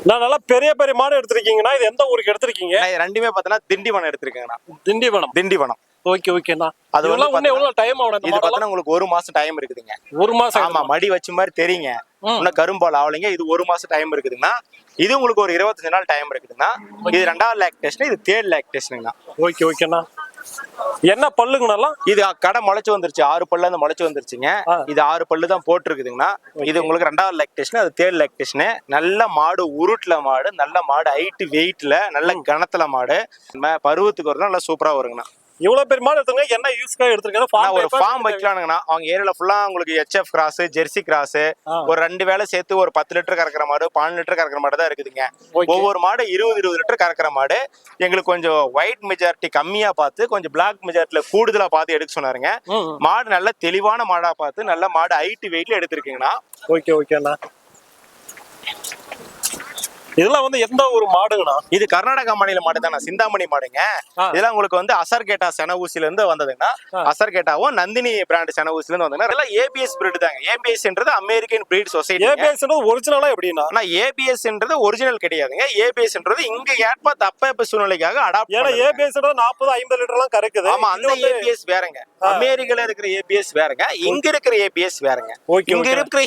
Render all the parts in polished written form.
நான் நல்லா பெரிய பெரிய மாடு எடுத்திருக்கீங்கன்னா இது எந்த ஊருக்கு எடுத்திருக்கீங்க? ரெண்டுமே பார்த்தீங்கன்னா திண்டிவனம் எடுத்திருக்கேங்கண்ணா. திண்டிவனம். ஓகேண்ணா. அது வந்து எவ்வளவு டைம் ஆகும்? இது பார்த்தா உங்களுக்கு 1 மாசம் டைம் இருக்குதுங்க. 1 மாசம்? ஆமா, மடி வச்ச மாதிரி தெரியுங்க. இன்னும் கரும்பால் ஆவலைங்க. இது 1 மாசம் டைம் இருக்குதுன்னா, இது உங்களுக்கு ஒரு 25 நாள் டைம் இருக்குதுன்னா, இது 2வது லாக்டேஷன், இது 3rd லாக்டேஷனுங்கண்ணா. ஓகேண்ணா. என்ன பல்லுங்கண்ணா? இது கடை முளைச்சு வந்துருச்சு. 6 பல்ல இருந்து முளைச்சு வந்துருச்சுங்க. இது 6 பல்லு தான் போட்டுருக்குதுங்கண்ணா. இது உங்களுக்கு 2வது லாக்டேஷன், அது 3rd லாக்டேஷன். நல்ல மாடு, உருட்டுல மாடு, நல்ல மாடு, ஹைட் வெயிட்ல, நல்ல கனத்துல மாடு, பருவத்துக்கு வரணும், நல்லா சூப்பரா வருங்கண்ணா. இவ்வளவு பெரிய மாடு எடுத்துங்க. என்ன யூஸ்க்காக எடுத்துருக்கேன்? ஒரு ஃபார்ம் வைக்கலானுங்கண்ணா. அவங்க ஏரியால ஃபுல்லா உங்களுக்கு HF கிராஸ், ஜெர்சி கிராஸ், ஒரு 2 வேளை சேர்த்து ஒரு 10 லிட்டர் கறக்கிற மாடு, 12 லிட்டர் கறக்கிற மாடு தான் இருக்குதுங்க. ஒவ்வொரு மாடு 20 லிட்டர் கறக்கிற மாடு. எங்களுக்கு கொஞ்சம் ஒயிட் மெஜாரிட்டி கம்மியா பார்த்து, கொஞ்சம் பிளாக் மெஜாரிட்டில கூடுதலா பார்த்து எடுக்க சொன்னாருங்க. மாடு நல்ல தெளிவான மாடா பார்த்து, நல்ல மாடு ஹைட் வெயிட்ல எடுத்திருக்கீங்கண்ணா. ஓகேண்ணா. இதெல்லாம் வந்து எந்த ஒரு மாடுங்கண்ணா? இது கர்நாடகா மாநில மாடு தானே, சிந்தாமணி மாடுங்க. இதெல்லாம் உங்களுக்கு வந்து அசர்கேட்டா சென ஊசில இருந்து வந்ததுன்னா, அசர்கேட்டாவும் நந்தினி பிராண்ட் சென ஊசில இருந்து வந்ததுன்னா, இதெல்லாம் ABS பிரீட் தாங்க. ABSன்றது அமெரிக்கன் பிரீட் சொசைட்டி. ABSன்றது ஒரிஜினலா எப்படின்னா? ஆனா ABSன்றது ஒரிஜினல் கிடையாதுங்க. ABSன்றது இங்க ஏற்ப தப்ப சூழ்நிலைக்காக அடாப்ட். ஏன்னா ABSன்றது 40-50 லிட்டர்லாம் கறக்குது. ஆமா, அந்த ABS வேறங்க. அமெரிக்கால இருக்கிற ABS வேறங்க, இங்க இருக்கிற ABS வேறங்க. இங்க இருக்கிற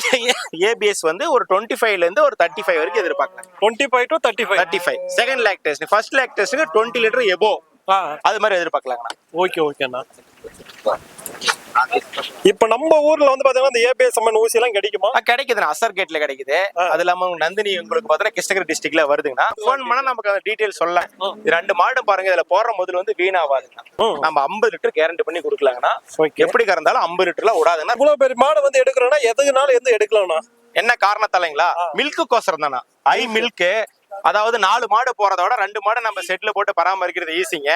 ABS வந்து ஒரு 25ல இருந்து ஒரு 35 வரைக்கும் எதிர்பார்க்கலாம். 25 to 35. செகண்ட் லாக்டேஷன், ஃபர்ஸ்ட் லாக்டேஷனுக்கு 20 லிட்டர் எபோவ் அது மாதிரி எதிர்பார்க்கலாங்கண்ணா. ஓகேண்ணா. இப்ப நம்ம ஊர்ல வந்து பாத்தீங்கன்னா இந்த ABS அம்மன் ஊசி எல்லாம் கிடைக்குமா? கிடைக்குதுண்ணா. அசர்கேட்ல கிடைக்குது. அது இல்லாம நந்தினி உங்களுக்கு பாத்தீங்கன்னா கிருஷ்ணகிரி டிஸ்ட்ரிக்ட்ல வருதுங்கண்ணா. போன் பண்ணா நமக்கு அந்த டீடைல் சொல்லலாம். 2 மாடு பாருங்க, இதுல போடுற முதல்ல வந்து வீணாவாதுங்கண்ணா. நம்ம 50 லிட்டர் கேரண்டி பண்ணி கொடுக்கலாங்கண்ணா. எப்படி கறந்தாலும் 50 லிட்டர்ல விடாதுங்கண்ணா. இவ்வளவு பெரிய மாடு வந்து எடுக்கிறோம்னா எதுக்குனாலும் எந்த எடுக்கலாம்ண்ணா? என்ன காரணத்தாலைங்களா? மில்க்கு கோசரம் தானா. ஐ மில்க், அதாவது 4 மாடு போறதோட 2 மாடு நம்ம செட்ல போட்டு பராமரிக்கிறது ஈஸிங்க.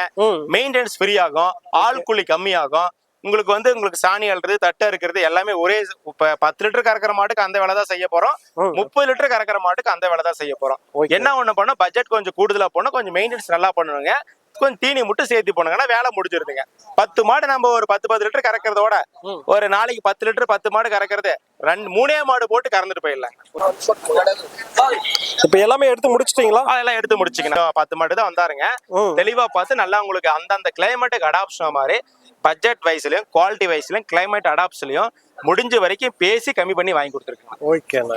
மெயின்டெனன்ஸ் ஃப்ரீ ஆகும், ஆள் கூலி கம்மி ஆகும். உங்களுக்கு வந்து உங்களுக்கு சாணி அள்ளுறது, தட்டை இருக்கிறது எல்லாமே ஒரே. இப்ப 10 லிட்டர் கறக்கிற மாட்டுக்கு அந்த வேலை தான் செய்ய போறோம். 30 லிட்டர் கறக்கிற மாட்டுக்கு அந்த வேலை தான் செய்ய போறோம். என்ன ஒண்ணு பண்ணா, பட்ஜெட் கொஞ்சம் கூடுதலா போனா, கொஞ்சம் மெயின்டெனன்ஸ் நல்லா பண்ணுவாங்க, கொஞ்சம் தீனி மட்டும் சேர்த்து போனாங்கன்னா வேலை முடிஞ்சிருதுங்க. 10 மாடு நம்ம ஒரு 10 லிட்டர் கறக்கிறதோட ஒரு நாளைக்கு 10 லிட்டர் 10 மாடு கறக்கிறது 3 மாடு போட்டு கறந்துட்டு போயிடலாம். இப்ப எல்லாமே எடுத்து முடிச்சிட்டீங்களா? அதெல்லாம் எடுத்து முடிச்சிங்கன்னா 10 மாடு தான் வந்தாருங்க. தெளிவா பார்த்து நல்லா உங்களுக்கு அந்தந்த கிளைமேட்டுக்கு அடாப்ஷன் மாதிரி பட்ஜெட் வைஸ்லயும் குவாலிட்டி வைஸ்லயும் கிளைமேட் அடாப்ஷன்லயும் முடிஞ்ச வரைக்கும் பேசி கம்மி பண்ணி வாங்கி கொடுத்துருக்கேன். ஓகேண்ணா.